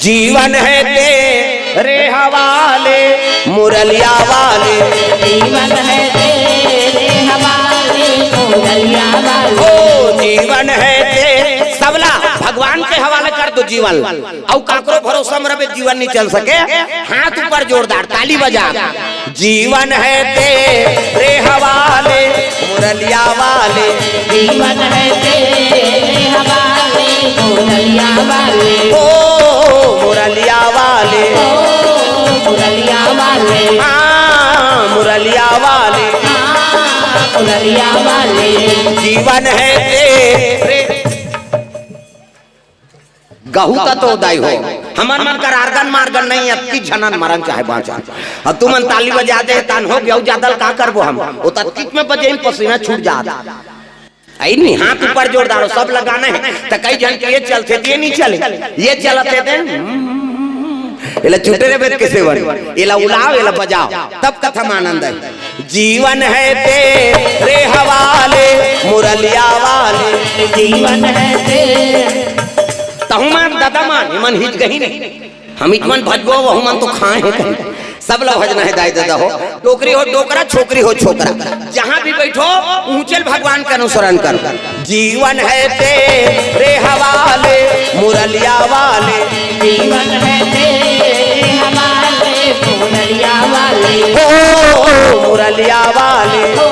जीवन है तेरे हवाले मुरलिया वाले, जीवन है तेरे हवाले मुरलिया वाले। ओ जीवन है तेरे सबला भगवान के हवाले कर दो जीवन, और काकरो भरोसा में रहे जीवन नहीं चल सके। हाथ ऊपर जोरदार ताली बजा। जीवन है तेरे हवाले मुरलिया वाले, जीवन है तेरे हवाले मुरलिया वाले। ओ मुरलिया वाले, ओ मुरलिया वाले, हाँ मुरलिया वाले, हाँ मुरलिया वाले। जीवन है तेरे गहू का तो उदय हो, हमन मन कर आर्गन मार्गन नहीं अतकी झनन मरन चाहे बाँचा। अब तुम ताली बजा दे तान हो गया ज्यादा का करबो हम, वो तत्किक में बजे पसीना छूट जाता। आई नहीं हाथ ऊपर जोरदार सब लगाना है। तो कई जन के ये चलते थे ये नहीं चले, ये चलते थे इला छूटे रे बेत कैसे बन इला उलाओ इला बजाओ तब कथम आनंद है। जीवन है तेरे हवाले मुरलिया वाले, जीवन है तेरे तहुमान दादा मान मन हित गही नहीं, हम इतमन भजबो वह मन तो खाए हैं कहीं। सब लोग भजना है दाई दादा हो, टोकरी हो टोकरा छोकरी हो छोकरा, जहाँ भी बैठो ऊंचल भगवान का अनुसरण कर। जीवन है तेरे हवाले मुरलिया वाले, जीवन है तेरे हवाले मुरलिया वाले। ओ मुरलिया वाले, ओ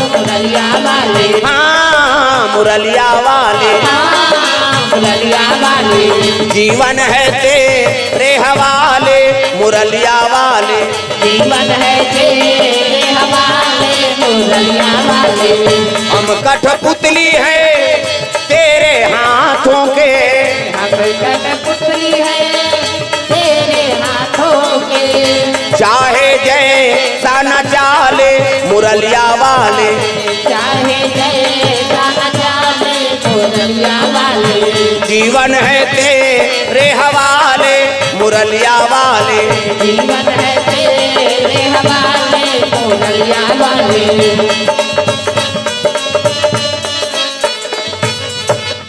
मुरलिया वाले, हाँ मुरलिया वाले, हाँ मुरलिया वाले। जीवन है तेरे हवाले मुरलिया वाले, जीवन है तेरे हवाले मुरलिया वाले। हम कठपुतली है तेरे हाथों के, हम कठपुतली है तेरे हाथों के। चाहे जैसा न चाले मुरलिया वाले, चाहे जैसा न चाले मुरलिया वाले। जीवन है तेरे हवाले मुरलिया वाले, जीवन है तेरे हवाले मुरलिया वाले।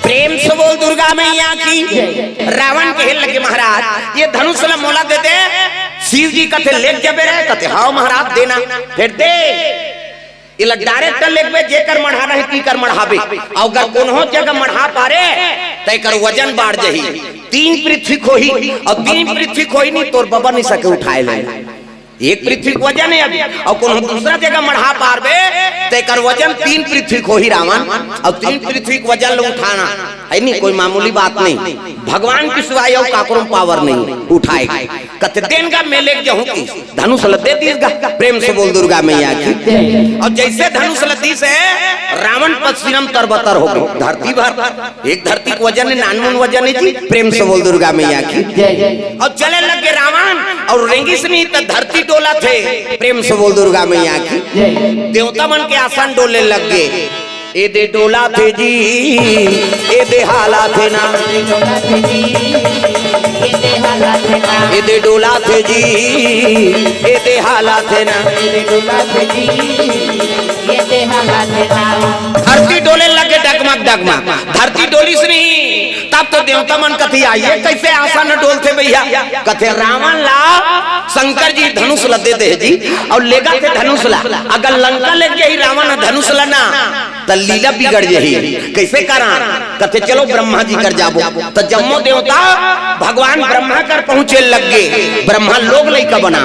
प्रेम से बोल दुर्गा मैया की। रावण के हिल लगे महाराज ये धनुष ला मोला दे दे, शिव जी कथे लेक जबे रहे कथे हाओ महाराज देना, फिर दे इला डायरेक्ट लेके जेकर मढ़ाना है की कर मढ़ाबे, अगर कोनो जगह मढ़ा पारे तय कर वजन बढ़ जही। 3 पृथ्वी खोही और 3 पृथ्वी खोही नहीं तोर बाबा नहीं सके उठाए ले, 1 पृथ्वी वजन है अभी, और कोनो दूसरा जगह मढ़ा पारबे तय कर वजन 3 पृथ्वी खोही रावण, और 3 पृथ्वी वजन ले उठाना है नहीं कोई मामूली बात नहीं। भगवान की सिवाय और काकरों पावर नहीं उठाएगा। कथे देनगा मेले जहूं की धनुष लदे दीसगा। प्रेम से बोल दुर्गा मैया की। और जैसे धनुष लदी से रावण पश्चिम तरबतर हो गई धरती भर, एक धरती का वजन 99 वजन है जी। प्रेम से बोल दुर्गा मैया की। और चले लगे रावण और रेंगी से नहीं तो धरती डोला थे। प्रेम से बोल दुर्गा मैया की। देवता मन के आसन डोले लग गए, ए दे डोला थे जी ए दे हाला थे ना, ए दे डोला थे जी ए दे हाला थे ना। धरती डोले लगे डगमग डगमग, धरती डोली से नहीं तब तो देवता मन कथी आइए कैसे आसान डोलते भैया। कथे रावण ला शंकर जी धनुष ला दे दे जी, और लेगा थे धनुष ला, अगर लंका ले गई रावण धनुष ला ना तो लीला बिगड़ जही। कैसे करा कथे चलो ब्रह्मा जी कर जाबो, तो जम्मो देवता भगवान ब्रह्मा कर पहुंचे लग गए। ब्रह्मा लोग लइका बना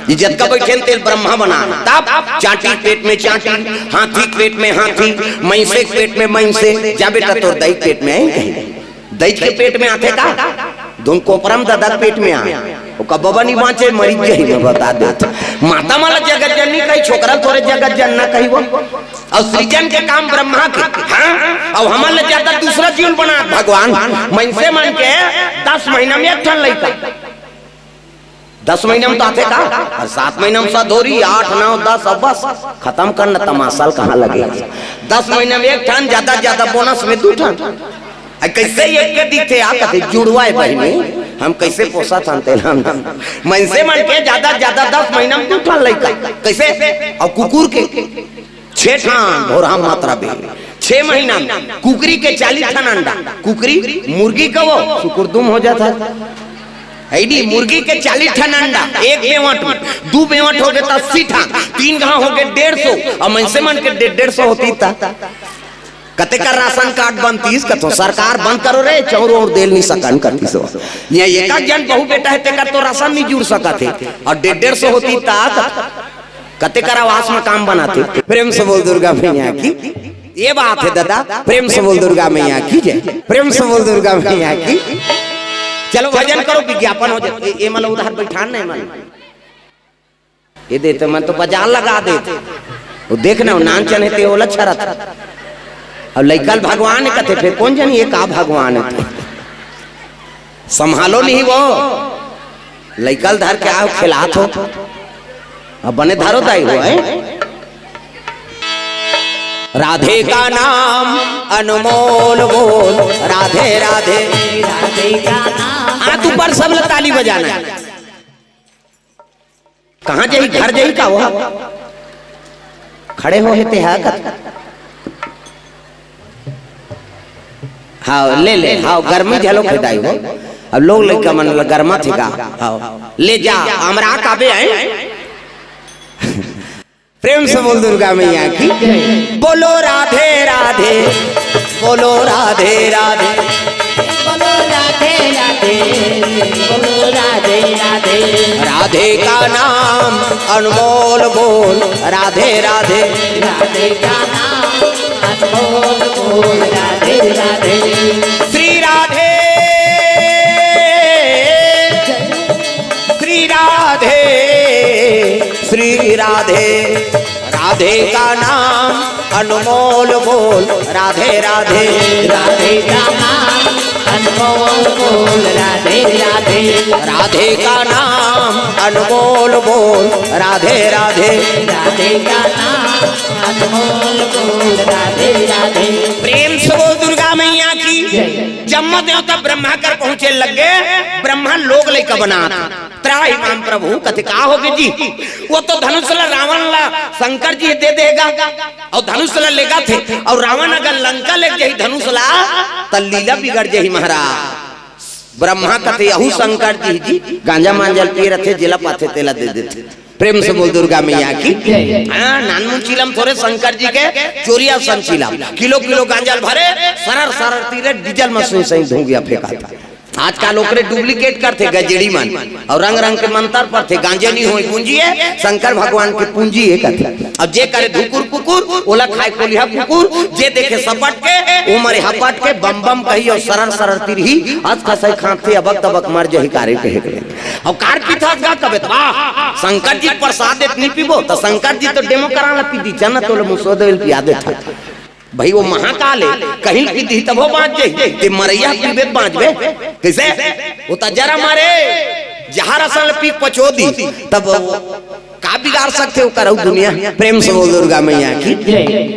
इज्जत का बैठे तेल ब्रह्मा बना, तब चाटी पेट में चाटी, हाथी पेट में हाथी, मैंसे पेट में मैंसे, जा बेटा तोर दही पेट में आई, दही के पेट में आते का दोन कोपरम दादा पेट में आए बाबा नहीं बाँचे मरीज जही में बता देता। माता माला जगत जननी कही छोकरा थोड़े जगत जनना कही वो, और सृजन के काम ब्रह्मा के। हाँ और हमारे ज्यादा दूसरा जीवन बना भगवान मनसे मन के 10 महीना में एक ठन लइका, 10 महीना में तो आते का, और 7 महीना में सधोरी, 8 9 10 अब बस खत्म करना तमाशा कहाँ लगे। 10 महीना में एक ठन, ज्यादा बोनस में 2 ठन। कैसे एक के दिखे आते जुड़वाए बहनी हम कैसे पोसा थानते मनसे मन के ज्यादा 10 महीना में 2 ठन लइका कैसे, और कुकुर के 6 ठन भोरा मात्रा बे 6 महीना में, कुकरी के 40 ठन अंडा, कुकरी मुर्गी का वो सुकुरदुम हो जाता है। ऐडी मुर्गी के 40 ठन अंडा एक बेवट में, 2 बेवट हो गए तो 80 ठन, 3 गांव हो गए 150 और मनसे मन के 150 होती था। कते का राशन कार्ड बनतीस कतो सरकार बंद करो रे चौरो और देल नहीं सकन करती सो ये एक जन बहु बेटा है तेकर तो राशन नहीं जुड़ सका थे और 150 होती था कते कर आवास में काम बनाते। प्रेम से बोल दुर्गा मैया की ये बात है दादा, प्रेम से बोल दुर्गा मैया की जय, प्रेम से बोल दुर्गा मैया की। चलो भजन करो विज्ञापन हो जाए। ये मतलब उधर बैठान नहीं मन ये देते मैं तो बाजार लगा देते वो देखना नान चने ते ओला छरत और लइकल भगवान कथे फिर कौन जानी ये का भगवान है संभालो नहीं वो लइकल धर के आओ खिलात हो अब बने धारो दाई हो है। राधे का नाम अनमोल बोल राधे राधे राधे का नाम हाथ ऊपर सब ताली बजाना है। कहाँ जाई घर जाई का वो खड़े हो हेते है हाँ ले हाँ गर्मी झलो खिदाई हो अब लोग लड़का मन गर्मा थे का हाँ ले जा हमरा काबे है। प्रेम से बोल दुर्गा मैया की बोलो राधे राधे बोलो राधे राधे बोलो राधे राधे बोलो राधे राधे राधे का नाम अनमोल बोल राधे राधे राधे का नाम अनमोल बोल राधे राधे श्री राधे श्री राधे श्री राधे राधे का नाम अनमोल बोल राधे राधे राधे का नाम अनमोल बोल राधे राधे राधे का नाम अनमोल बोल राधे राधे राधे का नाम अनमोल बोल राधे राधे। प्रेम से बोल दुर्गा मैया की जम्मा देवता ब्रह्मा कर पहुंचे लगे ब्रह्मा लोग लेकर बना त्राही माम प्रभु कथे का होगे जी वो तो धनुष ला रावण ला शंकर जी दे देगा और धनुष ला लेगा थे और रावण अगर लंका ले जाही धनुष ला तो लीला बिगड़ जाही महाराज। ब्रह्मा कथे यहू शंकर जी गांजा मांजल पिए रथे जिला पाथे तेला दे देते। प्रेम से बोल दुर्गा मैया की हाँ नानमुन चिलम थोड़े शंकर जी के चोरिया सन चिलम किलो किलो गांजल भरे सरर सरर तीरे डीजल मशीन से धोंगिया फेंका था। आज का लोग डुप्लीकेट करते गजेड़ी मन और रंग रंग के मंत्र पर थे गांजे नहीं हुई पूंजी है शंकर भगवान के पूंजी है कहते। अब जे करे धुकुर कुकुर ओला खाए कोलिया कुकुर जे देखे सपट के वो मरे हपट के बम बम कही और सरर सरर तीर ही आज खसई खाते अबक तबक मर जही कारे कहे और कार पीथा गा कबे वाह शंकर जी प्रसाद इतनी पीबो तो शंकर जी तो डेमो कराला पीती चना तो मुसोदेल पिया देता भाई वो महाकाल है कहीं की दी तब वो बाँच जाए ते मरैया पीबे बाँच बे कैसे वो तजरा मारे जहाँ रसल पी पचो दी तब का बिगाड़ सकते हो करो दुनिया। प्रेम से बोल दुर्गा मैया की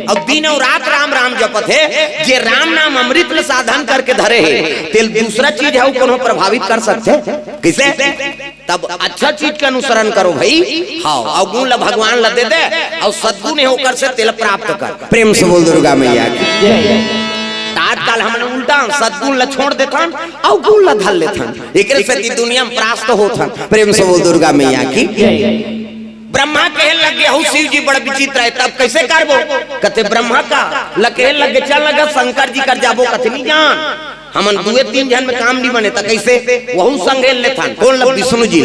अब दिन और रात राम राम जपत है जे राम नाम अमृत ल साधन करके धरे है तेल दूसरा चीज है को प्रभावित कर सकते किसे तब अच्छा चीज का अनुसरण करो भाई हाँ और गुण ला भगवान ला दे दे और सद्गुण होकर से तेल प्राप्त कर। प्रेम से बोल दुर्गा मैया की आजकल हमने उल्टा सद्गुण ला छोड़ देथन और गुण ला धल लेथन एकरे से दुनिया में प्राप्त होथन। प्रेम से बोल दुर्गा मैया की ब्रह्मा कहे लगे हो शिव जी बड़ा विचित्र है तब कैसे करबो कथे ब्रह्मा का लगे लगे चल लगा शंकर जी कर जाबो कथे नहीं जान हमन 2-3 जन में काम नहीं बने त कैसे वहु संगेल ले थान कौन लग विष्णु जी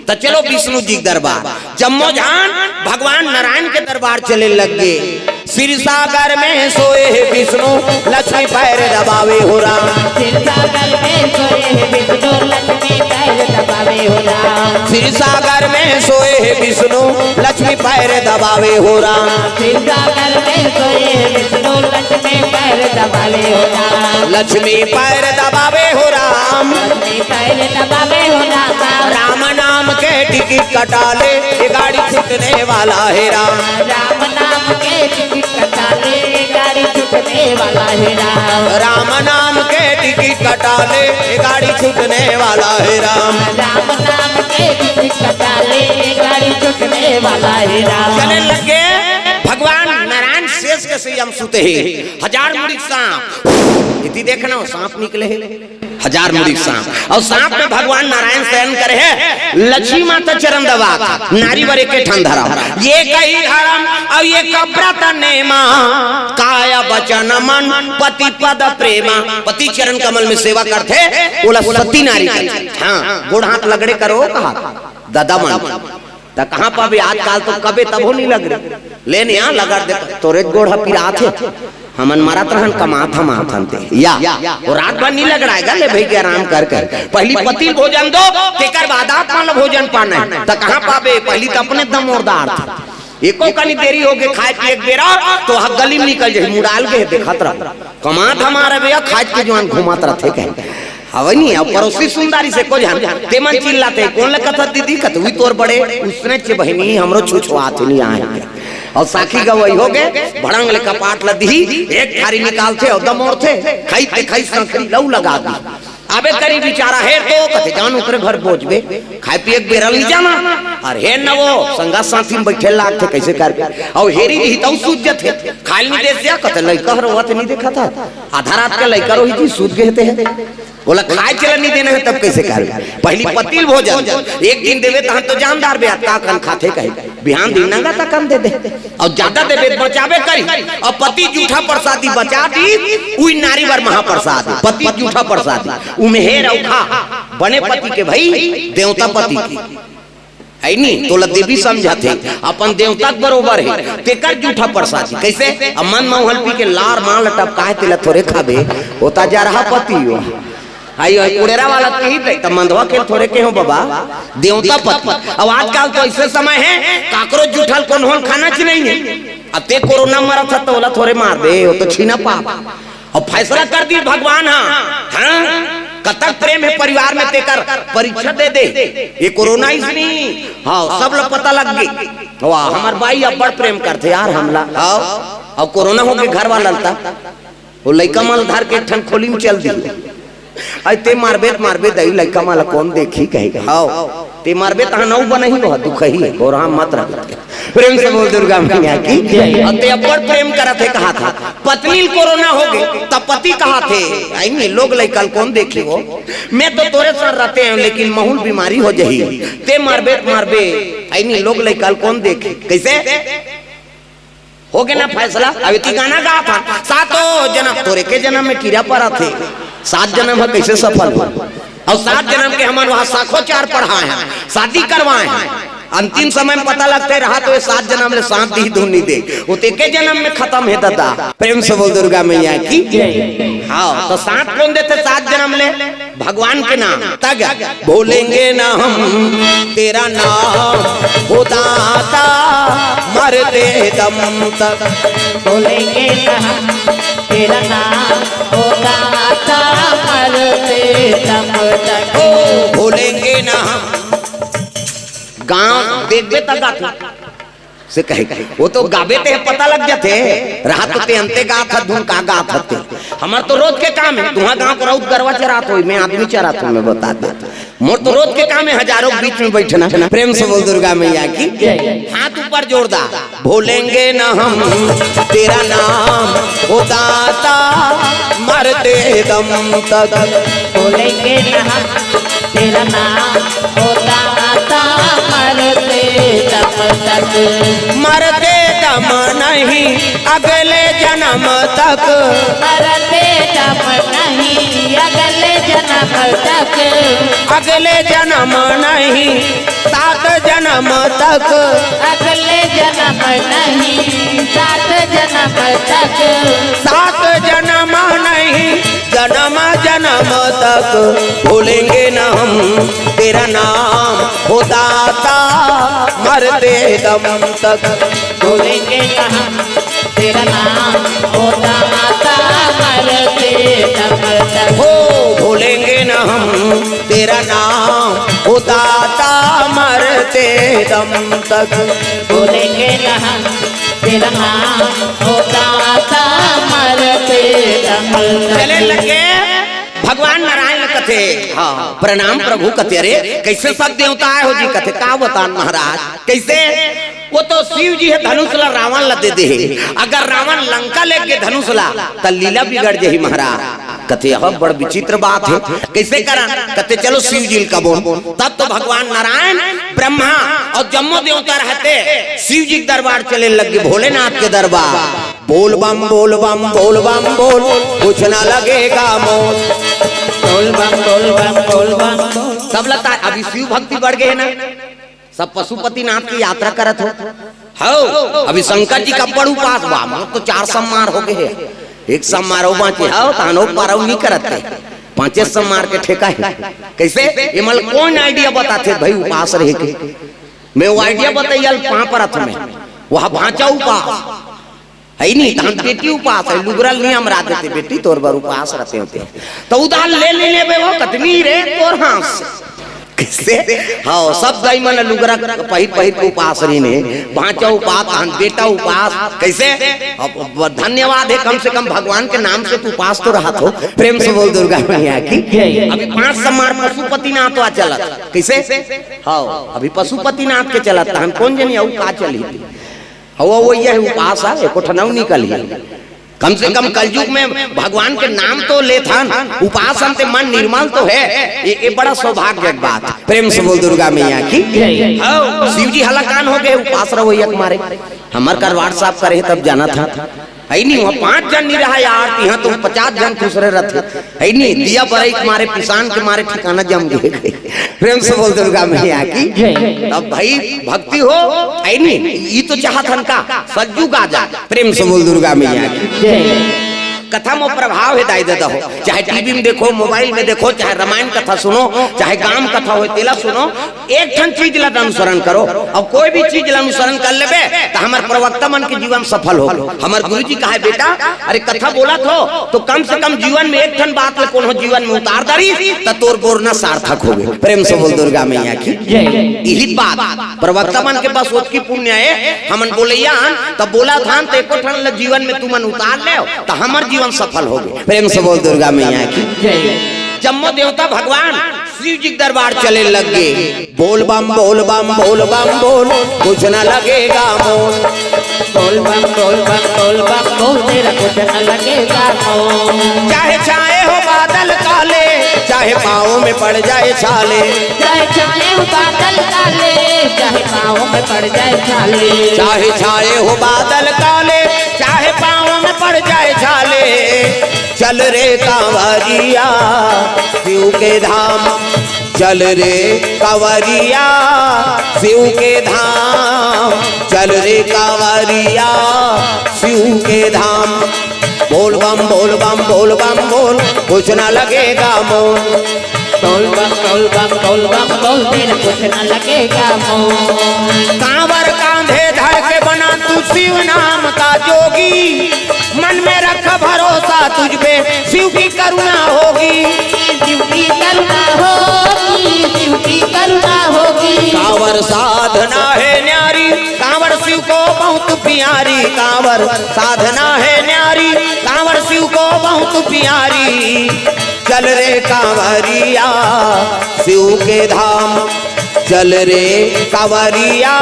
तो चलो विष्णु जी दरबार जम्मो जान भगवान नारायण के दरबार चले लगे। सिर सागर में सोए है विष्णु लक्ष्मी पैर दबावे हो राम सिर सागर में सोए है विष्णु लक्ष्मी पैर दबावे हो राम सिर सागर में सोए है विष्णु लक्ष्मी पैर दबावे हो राम सिर सागर में सोए है विष्णु लक्ष्मी पैर दबावे हो राम लक्ष्मी पैर दबावे हो राम लक्ष्मी पैर दबावे हो राम राम नाम के टिकट कटा ले ये गाड़ी छूटने वाला है राम राम नाम के टिकट कटा ले गाड़ी छूटने वाला है राम राम नाम के टिकट कटा ले ये गाड़ी छूटने वाला है राम राम नाम के टिकट कटा ले गाड़ी छूटने वाला है राम। चले लगे भगवान नारायण शेष के संयम सुते हैं 1000 मुड़ी सांप इति देखना सांप निकले 1000 मुड़ी सांप। और सांप में भगवान नारायण शयन करे है, लक्ष्मी माता चरण दबा नारी बरे के ठन धरा, ये कही धर्म और ये कब्रत नेमा, काया वचन मन पति पद प्रेमा। पति चरण कमल में सेवा करते बोला सती नारी। हाँ गोड़ हाथ लगड़े करो कहा दादा मन तो कहाँ पावे आजकल तो कबे तबो नहीं लग रहे लेने यहाँ लगा दे तोरे गोड़ पिरा थे हमन मरत रहन कमात हम आथनते या और रात भर नहीं लग रहा है ले भाई के आराम कर कर पहली पति भोजन दो तेकर बाद आप मान भोजन पाना तो कहाँ पावे पहली तो अपने दम जोरदार एको कनी देरी हो गए खाए पिए बेरा तो हक गली में निकल जाए मुड़ाल के देखत रह कमात हमारे भैया खाए के जवान घुमात रहते कहे हवनी अब पड़ोसी सुंदरी से को जान तेमन चिल्लाते कौन लगा दीदी कतवी तोर बड़े उसने चे बहनी हमरो छुछुआत नहीं आए और साखी गवई हो गए भड़ंग ले कपाट लदी एक थारी निकालते और दमोर थे खाई संकरी लऊ लगा दी अबे करी बेचारा है तो कते जान उतरे घर पहुंचबे खाए पिए बेरल नहीं जाना और हे न वो संगा साथी में बैठे लाग थे कैसे कर और हेरी ही तो सूझ थे खाली नहीं देख जा कते लइका रोवत नहीं देखा था आधा रात के लइका रोही जी सूझ गए थे बोला खाए चला नहीं देने है तब कैसे कर पहली पतिल भोजन एक दिन देवे तहन तो जानदार बे का कन खाते कहे बिहान दिन नंगा तक कम दे दे और ज्यादा देवे बचावे करी और पति जूठा प्रसादी बचा दी उई नारी वर महाप्रसाद पति जूठा प्रसादी उमे हे रौखा बने पति के भाई देवता पति की है नहीं तो देवी समझाते अपन देवता बरोबर है तेकर जूठा प्रसादी कैसे मन मोहल पी के लार मां लटपकाए तिला थोड़े खाबे होता जा रहा पति हो आई कुड़ेरा वाला कही तो मंदवा के थोड़े के हो बाबा देवता पति। अब आजकल तो ऐसे समय है काकरोच जूठल कौन होल खाना ची नहीं है अब ते कोरोना मरा था तो बोला थोड़े मार दे वो तो छीना पाप और फैसला कर दी भगवान। हाँ कतक प्रेम है परिवार में तेकर परीक्षा दे दे ये कोरोना इसनी हाँ सब लोग पता लग गई वाह हमार भाई अब बड़ प्रेम करते यार हमला और कोरोना हो गए घर वाला वो लइका माल धार के ठन खोली में चल दी ते मारबे दई लइका माला कौन देखी कहेगा हां ते मारबे तहां नौ बनही हो दुख ही और हम मत रख प्रेम से बोल दुर्गा मैया की और ते बड़ प्रेम करत है कहा था पत्नी कोरोना हो गई तब पति कहा थे आई नहीं लोग लइका कौन देखी हो मैं तो तोरे सर रहते हैं लेकिन महूल बीमारी हो जही ते मारबे आई नहीं लोग लइका कौन देखे कैसे हो गया ना फैसला। अब इतनी गाना गा था सातों जन्म तोरे के जन्म में कीड़ा पड़ा थे 7 जन्म है कैसे सफल हुआ और 7 जन्म के हमारे वहां साखो चार पढ़ाए हैं शादी करवाए हैं अंतिम समय में पता लगते रहा तो 7 जन्म ले साथ दी धुनी दे वो के जन्म में खत्म है दादा। प्रेम से बोल दुर्गा मैया की हाँ तो 7 कौन देते 7 जन्म ले भगवान के नाम तक भूलेंगे ना हम तेरा नाम हो दाता मरते दम तक बोलेंगे ना हम तेरा नाम हो दाता मरते दम तक भूलेंगे ना हम गाँव देखबे तक गाते से कहे वो तो गाबे ते पता लग जाते रात ते अंते गात धुन का गात हते हमार तो रोज के काम है तुहा गांव को राउत गरवा चरात होई मैं आदमी चरात हूं मैं बता दे मोर तो रोज के काम है हजारों के बीच में बैठना। प्रेम से बोल दुर्गा मैया की हाथ ऊपर जोरदार भूलेंगे ना हम तेरा नाम हो दाता मरते दम तक बोलेंगे ना हम तेरा नाम हो दाता मरते दम तक मरते दम नहीं अगले जन्म तक मरते दम नहीं अगले जन्म तक अगले जन्म नहीं 7 जन्म तक अगले जन्म नहीं 7 जन्म तक 7 जन्म नहीं जन्म तक भूलेंगे न हम तेरा नाम हो दाता मरते दम तक भूलेंगे न हम तेरा नाम हो दाता मरते दम तक हो भूलेंगे न हम तेरा नाम हो दाता मरते दम तक भूलेंगे न हम तेरा नाम हो दाता मरते दम तक। चले लगे भगवान नारायण कथे हाँ प्रणाम प्रभु कथे अरे कैसे सब देवता आए हो जी कथे का बतान महाराज कैसे वो तो शिव जी है धनुष ला रावण ला दे दे अगर रावण लंका लेके धनुष ला तो लीला बिगड़ जाही महाराज कहते अब बड़ विचित्र बात है, कैसे करा? कहते चलो शिव जी का बोल। तब तो भगवान नारायण ब्रह्मा और जम्मो देवता रहते शिव जी के दरबार चले लगे, भोलेनाथ के दरबार। बोल बम बोल बम बोल बम बोल, कुछ ना लगेगा मोल। बोल बम बोल बम बोल बम। सब लगता है अभी शिव भक्ति बढ़ गए ना, सब पशुपतिनाथ की यात्रा करत हो। अभी शंकर जी का बड़ू पास बा, तो 4 सम्मार हो गए, एक सम्मार हो बाकी हो तानो पारव नहीं करते, 5 सम्मार के ठेका है। कैसे ये मल कौन आइडिया बताते भाई उपास रहे के? मैं वो आइडिया बताइए वहां पर अथ में वहां भांचा उपास है नहीं, तो हम बेटी उपास है लुगरल नहीं हम रात देते बेटी तोर बार उपास रहते होते तो उधार ले लेने पे वो कतनी रे तोर हाथ कैसे? हाँ सब गई मन लुगरा पहिर पहिर के उपास रही ने भांचा उपास बेटा उपास। कैसे? धन्यवाद है कम से कम भगवान के नाम से तू उपास तो रहा हो। प्रेम से बोल दुर्गा मैया की। अभी 5 सम्मार पशुपतिनाथ तो चलत। कैसे? हाँ अभी पशुपतिनाथ के चलत, हम कौन जनी औ का चली वो यह उपास है एको ठनऊ निकल कम से कम कलयुग में भगवान के नाम तो ले था, उपास हमसे मन निर्मल तो है, ये बड़ा सौभाग्य की बात। प्रेम से बोल दुर्गा मैया की। शिव जी हलाकान हो गए उपास रहो तुम्हारे, हमार करवाड़ साफ करे तब जाना था है नहीं, वहाँ 5 जन नहीं रहा यार, यहाँ तो 50 जन खुश रहे रहते है नहीं, दिया बरई के मारे पिसान के मारे ठिकाना जम गए। प्रेम से बोल दुर्गा मैया की। तब भाई भक्ति हो है नहीं, ये तो चाहत हन का सज्जू गाजा। प्रेम से बोल दुर्गा मैया की। कथा में प्रभाव है दाई दादा हो, चाहे टीवी में देखो, मोबाइल में देखो, चाहे रामायण कथा सुनो, चाहे गांव कथा हो तेला सुनो, एक ठन चीज ला अनुसरण करो। और कोई भी चीज ला अनुसरण कर लेबे तो हमारे प्रवक्ता मन के जीवन सफल हो। हमारे गुरु जी कहा बेटा अरे कथा बोला तो कम से कम जीवन में एक ठन बात को जीवन में उतार दारी तो तोर बोरना सार्थक हो गए। प्रेम से बोल दुर्गा मैया की। यही बात प्रवक्ता मन के पास की पुण्य है, हमन बोलैया तब बोला था तो एको ठन जीवन में तुमन उतार ले तो हमार जीवन सफल हो गए। प्रेम से बोल दुर्गा मैया की। जम्मो देवता भगवान शिव जी दरबार चले लग गए। बोल बम बोल बम बोल बम बोल, कुछ न लगेगा मोल। बोल बम बोल बम बोल बम बोल, तेरा कुछ न लगेगा मोल। चाहे छाए हो बादल काले, चाहे पाँव में पड़ जाए छाले, चाहे छाए हो बादल काले, चाहे पाँव में पड़ जाए छाले। चाहे छाए हो बादल काले, चाहे पाँव में पड़ जाए छाले। चल रे कांवरिया शिव के धाम, चल रे कांवरिया शिव के धाम, चल रे कांवरिया शिव के धाम। बोल बम बोल बम बोल बम बोल, कुछ न लगेगा मोल। बोल बम बोल बम बोल बम बोल, तेरा कुछ न लगेगा मोल। कांवर कांधे धर के बना तू शिव नाम का जोगी, मन में रख भरोसा तुझ पे शिव की करुणा होगी। शिव की करुणा होगी, शिव की करुणा होगी। कांवर साधना है न्यारी, कांवर शिव को बहुत प्यारी। कांवर साधना है न्यारी, कांवर शिव को बहुत प्यारी। चल रे कांवरिया शिव के धाम, चल रे कांवरिया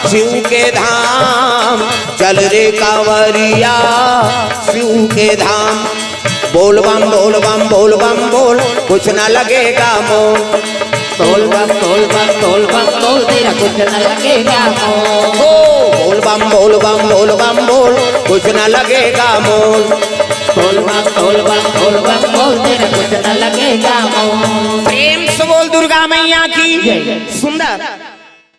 शिव के धाम, चल रे कांवरिया शिव के धाम। बोल बम बोल बम बोल बम बोल, कुछ न लगेगा मोल। बोल बम बोल बम बोल बम बोल, तेरा कुछ न लगेगा मोल। बोल बम बोल बम बोल बम बोल, कुछ न लगेगा मोल। बोल बम बोल बम बोल बम बोल, तेरा कुछ न लगेगा मोल। प्रेम से बोल दुर्गा मैया की। सुंदर